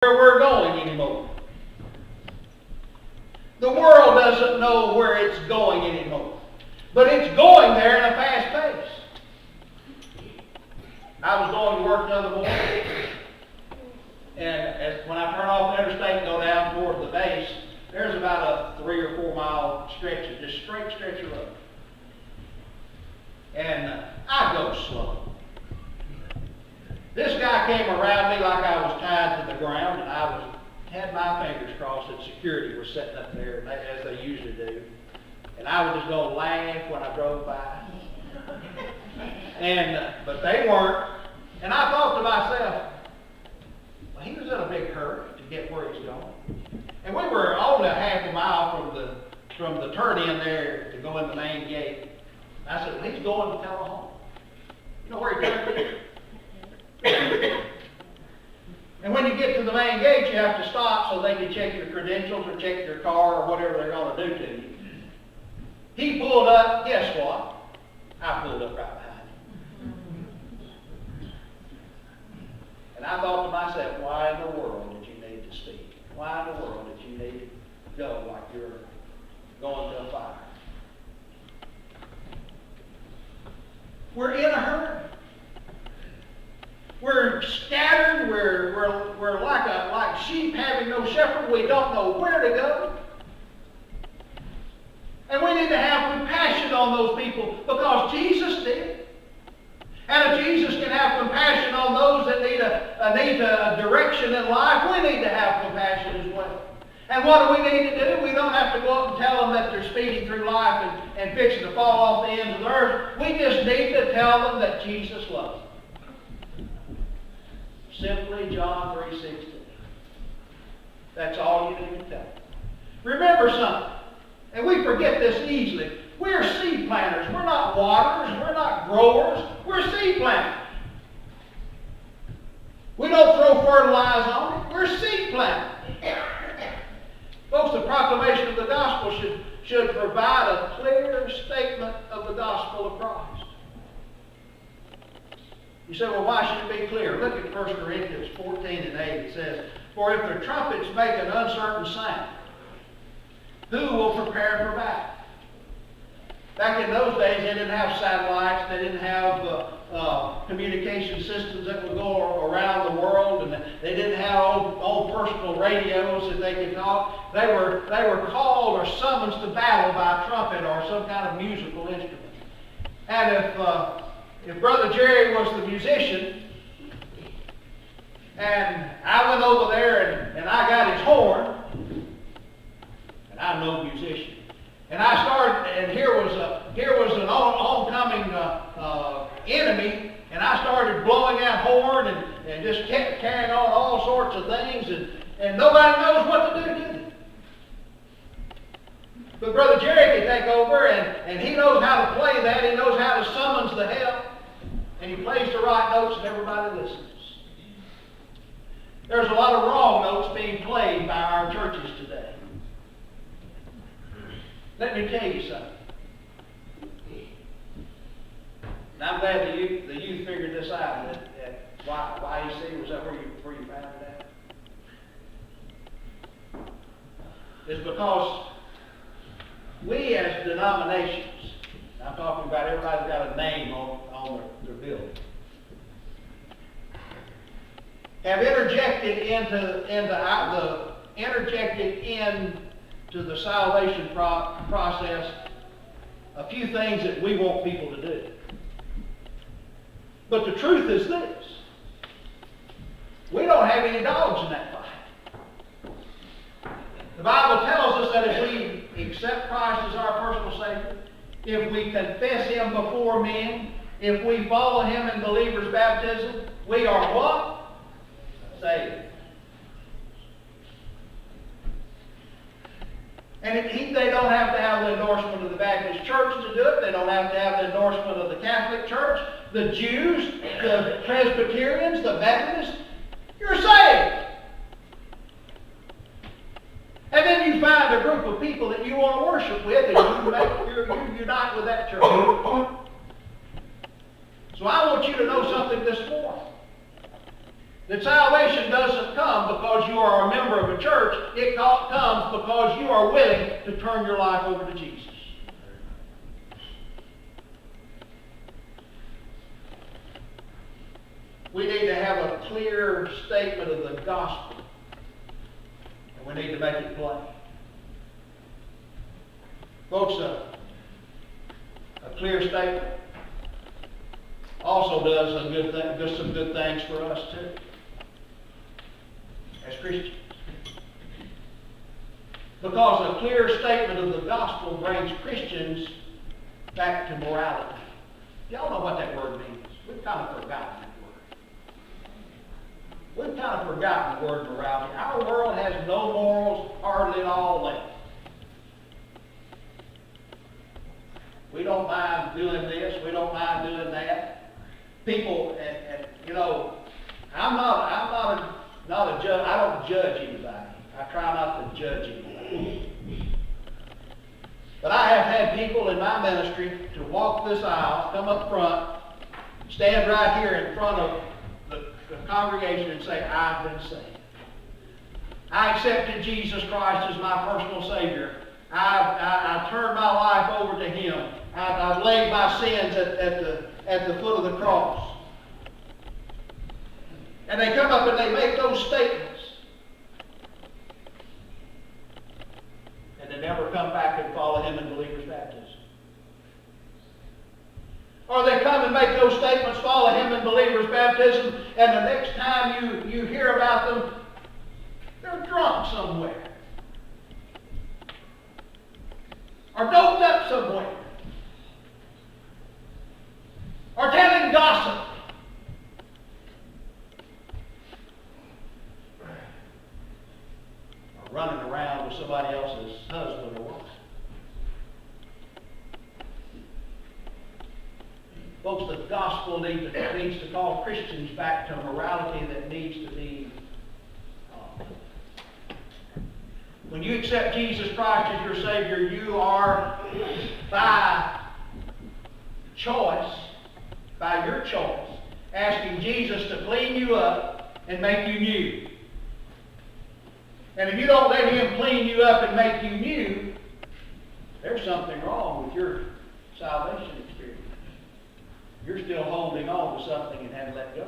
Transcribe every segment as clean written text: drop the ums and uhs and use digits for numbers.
where we're going anymore. The world doesn't know where it's going anymore. But it's going there in a fast pace. I was going to work the other morning, and when I turn off the interstate and go down toward the base, there's about a 3 or 4 mile stretch of just straight stretch of road. And I go slow. This guy came around me like I was tied to the ground, and I had my fingers crossed that security was sitting up there, as they usually do. And I was just going to laugh when I drove by. But they weren't. And I thought to myself, well, he was in a big hurry to get where he's going. And we were only a half a mile from the turn-in there to go in the main gate. And I said, well, he's going to Tullahoma. You know where he turned in? And when you get to the main gate, you have to stop so they can check your credentials or check your car or whatever they're going to do to you. He pulled up, guess what? I pulled up right behind him. And I thought to myself, why in the world did you need to speak? Why in the world did you need to go like you're going to a fire? We're in a hurry. We're scattered. We're like sheep having no shepherd. We don't know where to go. And we need to have compassion on those people because Jesus did. And if Jesus can have compassion on those that need a direction in life, we need to have compassion as well. And what do we need to do? We don't have to go up and tell them that they're speeding through life and fixing to fall off the ends of the earth. We just need to tell them that Jesus loves them. Simply John 3:16. That's all you need to tell them. Remember something, and we forget this easily. We're seed planters. We're not waterers. We're not growers. We're seed planters. We don't throw fertilizer on it. We're seed planters. Folks, the proclamation of the gospel should provide a clear statement of the gospel of Christ. You say, well, why should it be clear? Look at 1 Corinthians 14:8. It says, for if the trumpets make an uncertain sound, who will prepare for battle? Back in those days, they didn't have satellites. They didn't have communication systems that would go around the world, and they didn't have old personal radios that they could talk. They were called or summoned to battle by a trumpet or some kind of musical instrument. And if Brother Jerry was the musician, and I went over there and I got his horn, and I'm no musician. And I started, and here was an oncoming enemy, and I started blowing that horn and just kept carrying on all sorts of things, and nobody knows what to do to it. But Brother Jerry can take over, and he knows how to play that. He knows how to summons the help, and he plays the right notes, and everybody listens. There's a lot of wrong notes being played by our churches today. Let me tell you something. And I'm glad the youth figured this out. That YEC, was that where you found it at? It's because we as denominations, I'm talking about everybody's got a name on their building, have interjected into the salvation process a few things that we want people to do. But the truth is this: we don't have any dogs in that fight. The Bible tells us that if we accept Christ as our personal Savior, if we confess Him before men, if we follow Him in believer's baptism, we are what? Saved. And they don't have to have the endorsement of the Baptist Church to do it. They don't have to have the endorsement of the Catholic Church, the Jews, the Presbyterians, the Methodists. You're saved. And then you find a group of people that you want to worship with, and you unite with that church. So I want you to know something this morning. That salvation doesn't come because you are a member of a church. It comes because you are willing to turn your life over to Jesus. We need to have a clear statement of the gospel. And we need to make it plain. Folks, a clear statement also does some good things for us too, as Christians. Because a clear statement of the gospel brings Christians back to morality. Y'all know what that word means. We've kind of forgotten that word. We've kind of forgotten the word morality. Our world has no morals hardly at all left. We don't mind doing this. We don't mind doing that. People, and you know, I'm not a judge. I don't judge anybody. I try not to judge anybody. But I have had people in my ministry to walk this aisle, come up front, stand right here in front of the congregation and say, I've been saved. I accepted Jesus Christ as my personal Savior. I turned my life over to Him. I've laid my sins at the foot of the cross. And they come up and they make those statements. And they never come back and follow Him in believer's baptism. Or they come and make those statements, follow Him in believer's baptism, and the next time you hear about them, they're drunk somewhere. Or doped up somewhere. Or telling gossip. Or running around with somebody else's husband or wife. Folks, the gospel needs to call Christians back to a morality that needs to be. When you accept Jesus Christ as your Savior, you are, by your choice, asking Jesus to clean you up and make you new. And if you don't let Him clean you up and make you new, there's something wrong with your salvation experience. You're still holding on to something and haven't let go.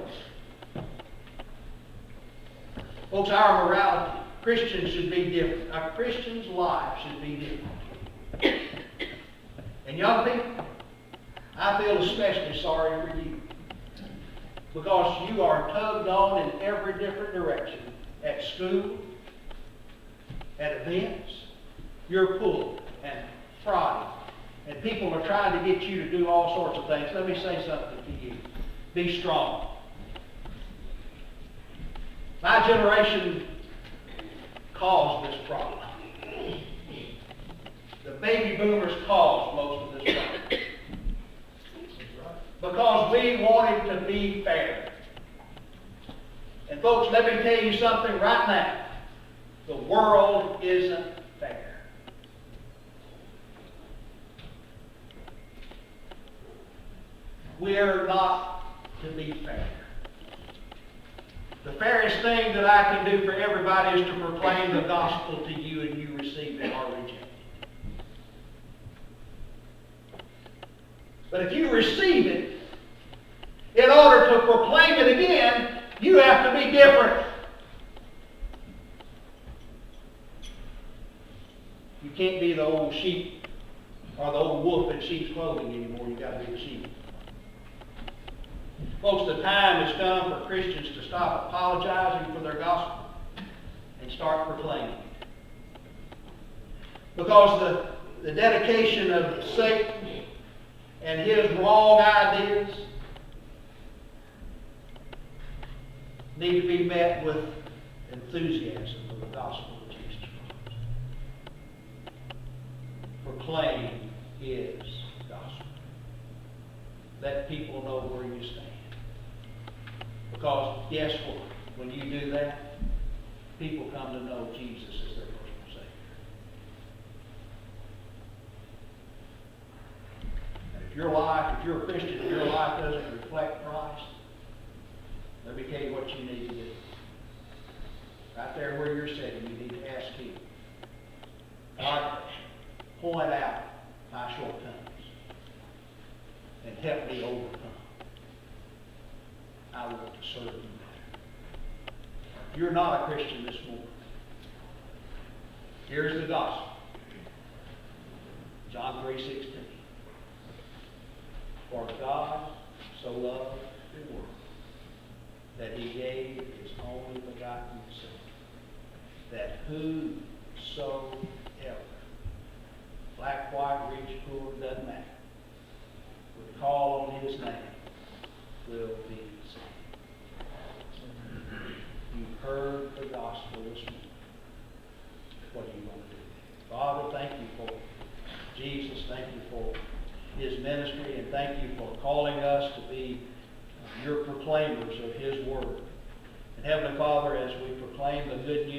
Folks, our morality, Christians should be different. Our Christian's life should be different. And young people, I feel especially sorry for you. Because you are tugged on in every different direction. At school, at events, you're pulled and prodded. And people are trying to get you to do all sorts of things. Let me say something to you. Be strong. My generation caused this problem. The baby boomers caused most of this problem. Because we wanted to be fair. And folks, let me tell you something right now. The world isn't fair. We're not to be fair. The fairest thing that I can do for everybody is to proclaim the gospel to you and you receive it or reject it. But if you receive it, in order to proclaim it again, you have to be different. You can't be the old sheep or the old wolf in sheep's clothing anymore. You've got to be the sheep. Folks, the time has come for Christians to stop apologizing for their gospel and start proclaiming it. Because the dedication of Satan and his wrong ideas need to be met with enthusiasm for the gospel of Jesus Christ. Proclaim His gospel. Let people know where you stand. Because guess what? When you do that, people come to know Jesus as their personal Savior. And if you're a Christian, if your life doesn't reflect Christ, let me tell you what you need to do. right there where you're sitting, you need to ask Him. God, point out my shortcomings and help me overcome. I want to serve you better. If you're not a Christian this morning, here's the gospel. John 3:16. For God so loved the world that He gave His only begotten Son, that whosoever, black, white, rich, poor, doesn't matter, would call on His name will be saved. You've heard the gospel this morning. What are you going to do? Father, thank you for Jesus. Thank you for His ministry, and thank you for calling us to be your proclaimers of His word. And Heavenly Father, as we proclaim the good news